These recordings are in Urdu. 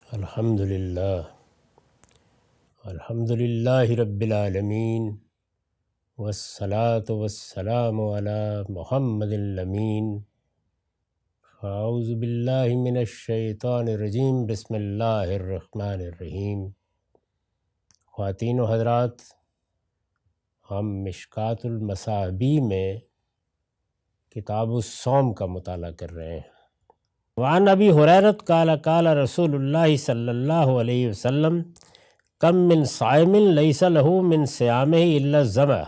الحمدللہ رب العالمین والصلاة والسلام علی محمد الامین۔ اعوذ باللہ من الشیطان الرجیم، بسم اللہ الرحمن الرحیم۔ خواتین و حضرات، ہم مشکوٰۃ المصابیح میں کتاب الصوم کا مطالعہ کر رہے ہیں۔ وعن ابی ہریرۃ قال قال رسول اللہ صلی اللہ علیہ وسلم کم من صائم لیس لہ من صیامہ الا الظمأ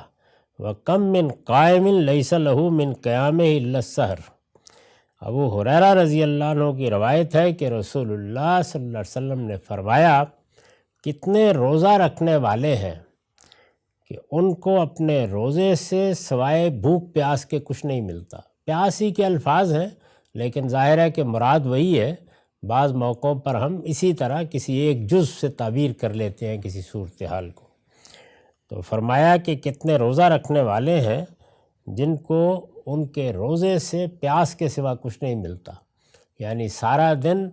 وکم من قائم لیس لہ من قیامہ الا السحر۔ ابو ہریرہ رضی اللہ عنہ کی روایت ہے کہ رسول اللہ صلی اللہ علیہ وسلم نے فرمایا، کتنے روزہ رکھنے والے ہیں کہ ان کو اپنے روزے سے سوائے بھوک پیاس کے کچھ نہیں ملتا۔ پیاس ہی کے الفاظ ہیں، لیکن ظاہر ہے کہ مراد وہی ہے۔ بعض موقعوں پر ہم اسی طرح کسی ایک جز سے تعبیر کر لیتے ہیں کسی صورتحال کو۔ تو فرمایا کہ کتنے روزہ رکھنے والے ہیں جن کو ان کے روزے سے پیاس کے سوا کچھ نہیں ملتا، یعنی سارا دن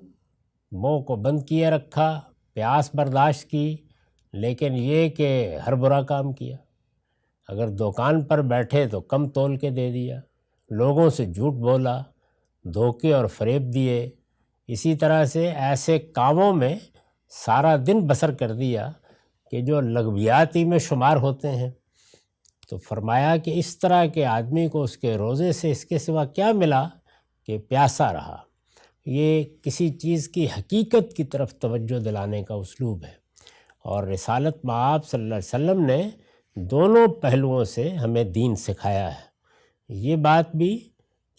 منہ کو بند کیے رکھا، پیاس برداشت کی، لیکن یہ کہ ہر برا کام کیا۔ اگر دکان پر بیٹھے تو کم تول کے دے دیا، لوگوں سے جھوٹ بولا، دھوکے اور فریب دیے، اسی طرح سے ایسے کاموں میں سارا دن بسر کر دیا کہ جو لغویاتی میں شمار ہوتے ہیں۔ تو فرمایا کہ اس طرح کے آدمی کو اس کے روزے سے اس کے سوا کیا ملا کہ پیاسا رہا۔ یہ کسی چیز کی حقیقت کی طرف توجہ دلانے کا اسلوب ہے، اور رسالت مآب صلی اللہ علیہ وسلم نے دونوں پہلوؤں سے ہمیں دین سکھایا ہے۔ یہ بات بھی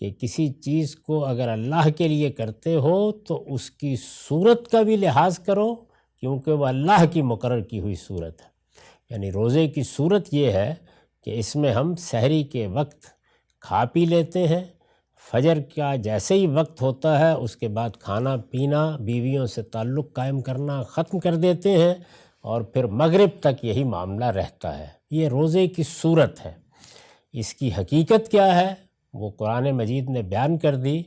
کہ کسی چیز کو اگر اللہ کے لیے کرتے ہو تو اس کی صورت کا بھی لحاظ کرو، کیونکہ وہ اللہ کی مقرر کی ہوئی صورت ہے۔ یعنی روزے کی صورت یہ ہے کہ اس میں ہم سحری کے وقت کھا پی لیتے ہیں، فجر کا جیسے ہی وقت ہوتا ہے اس کے بعد کھانا پینا، بیویوں سے تعلق قائم کرنا ختم کر دیتے ہیں، اور پھر مغرب تک یہی معاملہ رہتا ہے۔ یہ روزے کی صورت ہے۔ اس کی حقیقت کیا ہے وہ قرآن مجید نے بیان کر دی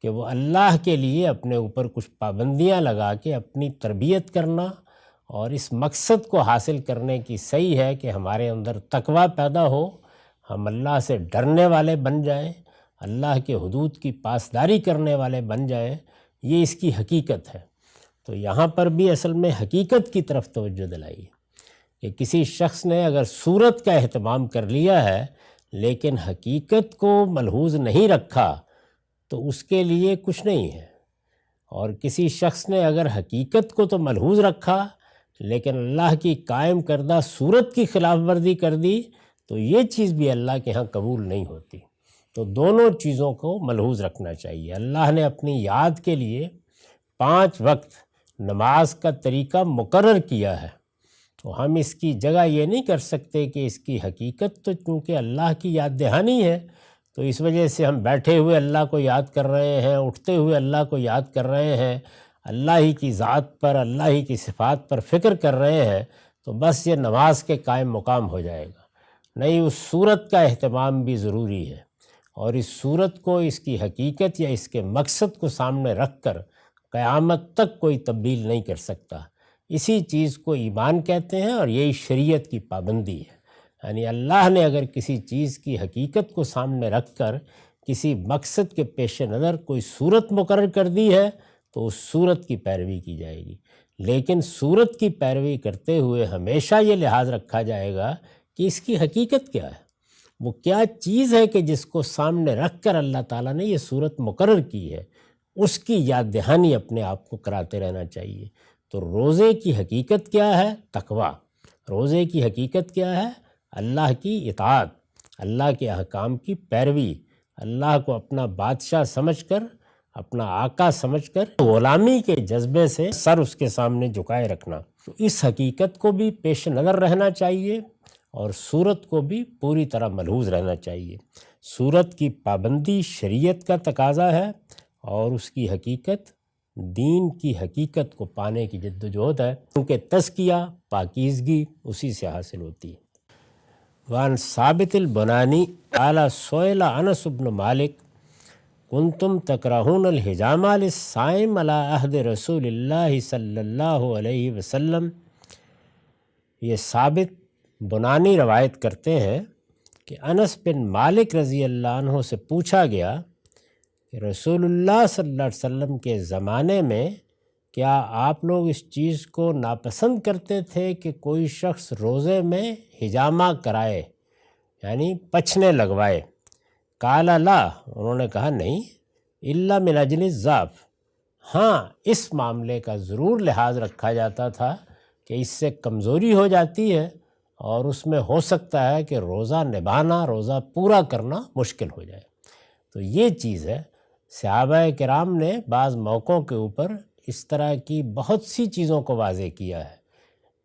کہ وہ اللہ کے لیے اپنے اوپر کچھ پابندیاں لگا کے اپنی تربیت کرنا، اور اس مقصد کو حاصل کرنے کی صحیح ہے کہ ہمارے اندر تقویٰ پیدا ہو، ہم اللہ سے ڈرنے والے بن جائیں، اللہ کے حدود کی پاسداری کرنے والے بن جائیں۔ یہ اس کی حقیقت ہے۔ تو یہاں پر بھی اصل میں حقیقت کی طرف توجہ دلائی کہ کسی شخص نے اگر صورت کا اہتمام کر لیا ہے لیکن حقیقت کو ملحوظ نہیں رکھا تو اس کے لیے کچھ نہیں ہے، اور کسی شخص نے اگر حقیقت کو تو ملحوظ رکھا لیکن اللہ کی قائم کردہ صورت کی خلاف ورزی کر دی تو یہ چیز بھی اللہ کے ہاں قبول نہیں ہوتی۔ تو دونوں چیزوں کو ملحوظ رکھنا چاہیے۔ اللہ نے اپنی یاد کے لیے 5 وقت نماز کا طریقہ مقرر کیا ہے، تو ہم اس کی جگہ یہ نہیں کر سکتے کہ اس کی حقیقت تو چونکہ اللہ کی یاد دہانی ہے تو اس وجہ سے ہم بیٹھے ہوئے اللہ کو یاد کر رہے ہیں، اٹھتے ہوئے اللہ کو یاد کر رہے ہیں، اللہ ہی کی ذات پر، اللہ ہی کی صفات پر فکر کر رہے ہیں، تو بس یہ نماز کے قائم مقام ہو جائے گا۔ نہیں، اس صورت کا اہتمام بھی ضروری ہے، اور اس صورت کو، اس کی حقیقت یا اس کے مقصد کو سامنے رکھ کر قیامت تک کوئی تبدیل نہیں کر سکتا۔ اسی چیز کو ایمان کہتے ہیں، اور یہی شریعت کی پابندی ہے۔ یعنی اللہ نے اگر کسی چیز کی حقیقت کو سامنے رکھ کر کسی مقصد کے پیش نظر کوئی صورت مقرر کر دی ہے تو اس صورت کی پیروی کی جائے گی، لیکن صورت کی پیروی کرتے ہوئے ہمیشہ یہ لحاظ رکھا جائے گا کہ اس کی حقیقت کیا ہے، وہ کیا چیز ہے کہ جس کو سامنے رکھ کر اللہ تعالیٰ نے یہ صورت مقرر کی ہے، اس کی یاد دہانی اپنے آپ کو کراتے رہنا چاہیے۔ تو روزے کی حقیقت کیا ہے؟ تقویٰ۔ روزے کی حقیقت کیا ہے؟ اللہ کی اطاعت، اللہ کے احکام کی پیروی، اللہ کو اپنا بادشاہ سمجھ کر، اپنا آقا سمجھ کر غلامی کے جذبے سے سر اس کے سامنے جھکائے رکھنا۔ تو اس حقیقت کو بھی پیش نظر رہنا چاہیے، اور صورت کو بھی پوری طرح ملحوظ رہنا چاہیے۔ صورت کی پابندی شریعت کا تقاضا ہے، اور اس کی حقیقت دین کی حقیقت کو پانے کی جدوجہد ہے، کیونکہ تزکیہ، پاکیزگی اسی سے حاصل ہوتی ہے۔ وعن ثابت البنانی قال سئل انس بن مالک کنتم تکرہون الحجامہ للصائم علی عہد رسول اللہ صلی اللہ علیہ وسلم۔ یہ ثابت بنانی روایت کرتے ہیں کہ انس بن مالک رضی اللہ عنہ سے پوچھا گیا کہ رسول اللہ صلی اللہ علیہ وسلم کے زمانے میں کیا آپ لوگ اس چیز کو ناپسند کرتے تھے کہ کوئی شخص روزے میں حجامہ کرائے، یعنی پچھنے لگوائے؟ قال لا، انہوں نے کہا نہیں، الا من اجل الضعف، ہاں اس معاملے کا ضرور لحاظ رکھا جاتا تھا کہ اس سے کمزوری ہو جاتی ہے اور اس میں ہو سکتا ہے کہ روزہ نبھانا، روزہ پورا کرنا مشکل ہو جائے۔ تو یہ چیز ہے، صحابہ کرام نے بعض موقعوں کے اوپر اس طرح کی بہت سی چیزوں کو واضح کیا ہے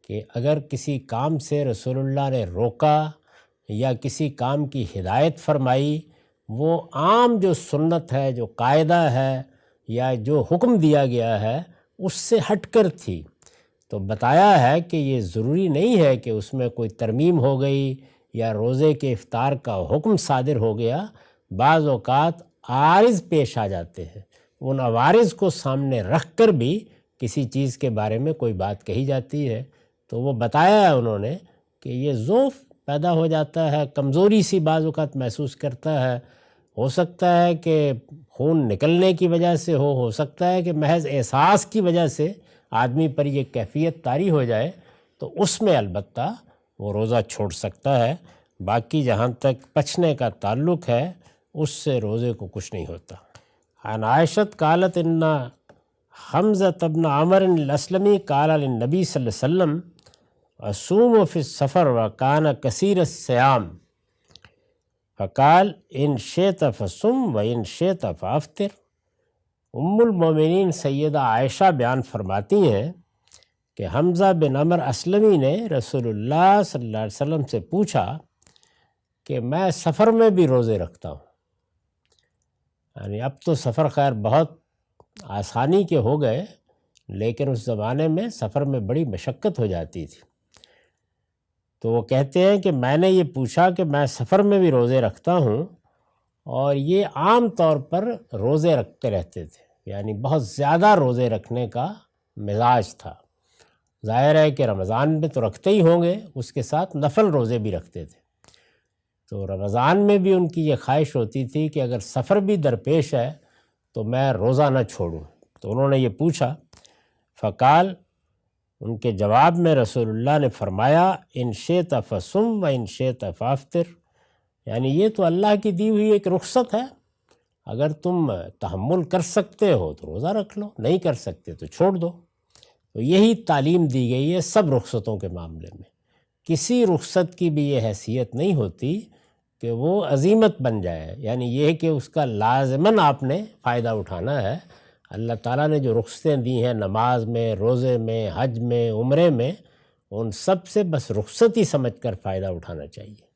کہ اگر کسی کام سے رسول اللہ نے روکا یا کسی کام کی ہدایت فرمائی، وہ عام جو سنت ہے، جو قاعدہ ہے یا جو حکم دیا گیا ہے اس سے ہٹ کر تھی، تو بتایا ہے کہ یہ ضروری نہیں ہے کہ اس میں کوئی ترمیم ہو گئی یا روزے کے افطار کا حکم صادر ہو گیا۔ بعض اوقات عارض پیش آ جاتے ہیں، ان عوارض کو سامنے رکھ کر بھی کسی چیز کے بارے میں کوئی بات کہی جاتی ہے، تو وہ بتایا ہے انہوں نے کہ یہ ضعف پیدا ہو جاتا ہے، کمزوری سی بعض اوقات محسوس کرتا ہے، ہو سکتا ہے کہ خون نکلنے کی وجہ سے ہو سکتا ہے کہ محض احساس کی وجہ سے آدمی پر یہ کیفیت طاری ہو جائے، تو اس میں البتہ وہ روزہ چھوڑ سکتا ہے۔ باقی جہاں تک پچھنے کا تعلق ہے اس سے روزے کو کچھ نہیں ہوتا۔ عن عائشۃ قالت ان حمزۃ بن عمرو الاسلمی قال للنبی صلی اللہ علیہ وسلم اصوم فی السفر وکان کثیر الصیام فقال ان شئت فصم وان شئت فافطر۔ ام المومنین سیدہ عائشہ بیان فرماتی ہیں کہ حمزہ بن عمرو اسلمی نے رسول اللہ صلی اللہ علیہ وسلم سے پوچھا کہ میں سفر میں بھی روزے رکھتا ہوں، یعنی اب تو سفر خیر بہت آسانی کے ہو گئے، لیکن اس زمانے میں سفر میں بڑی مشقت ہو جاتی تھی۔ تو وہ کہتے ہیں کہ میں نے یہ پوچھا کہ میں سفر میں بھی روزے رکھتا ہوں، اور یہ عام طور پر روزے رکھتے رہتے تھے، یعنی بہت زیادہ روزے رکھنے کا مزاج تھا۔ ظاہر ہے کہ رمضان میں تو رکھتے ہی ہوں گے، اس کے ساتھ نفل روزے بھی رکھتے تھے۔ تو رمضان میں بھی ان کی یہ خواہش ہوتی تھی کہ اگر سفر بھی درپیش ہے تو میں روزہ نہ چھوڑوں۔ تو انہوں نے یہ پوچھا، فقال، ان کے جواب میں رسول اللہ نے فرمایا ان شئت فصم و ان شئت فافطر، یعنی یہ تو اللہ کی دی ہوئی ایک رخصت ہے، اگر تم تحمل کر سکتے ہو تو روزہ رکھ لو، نہیں کر سکتے تو چھوڑ دو۔ تو یہی تعلیم دی گئی ہے سب رخصتوں کے معاملے میں۔ کسی رخصت کی بھی یہ حیثیت نہیں ہوتی کہ وہ عزیمت بن جائے، یعنی یہ کہ اس کا لازماً آپ نے فائدہ اٹھانا ہے۔ اللہ تعالیٰ نے جو رخصتیں دی ہیں نماز میں، روزے میں، حج میں، عمرے میں، ان سب سے بس رخصت ہی سمجھ کر فائدہ اٹھانا چاہیے۔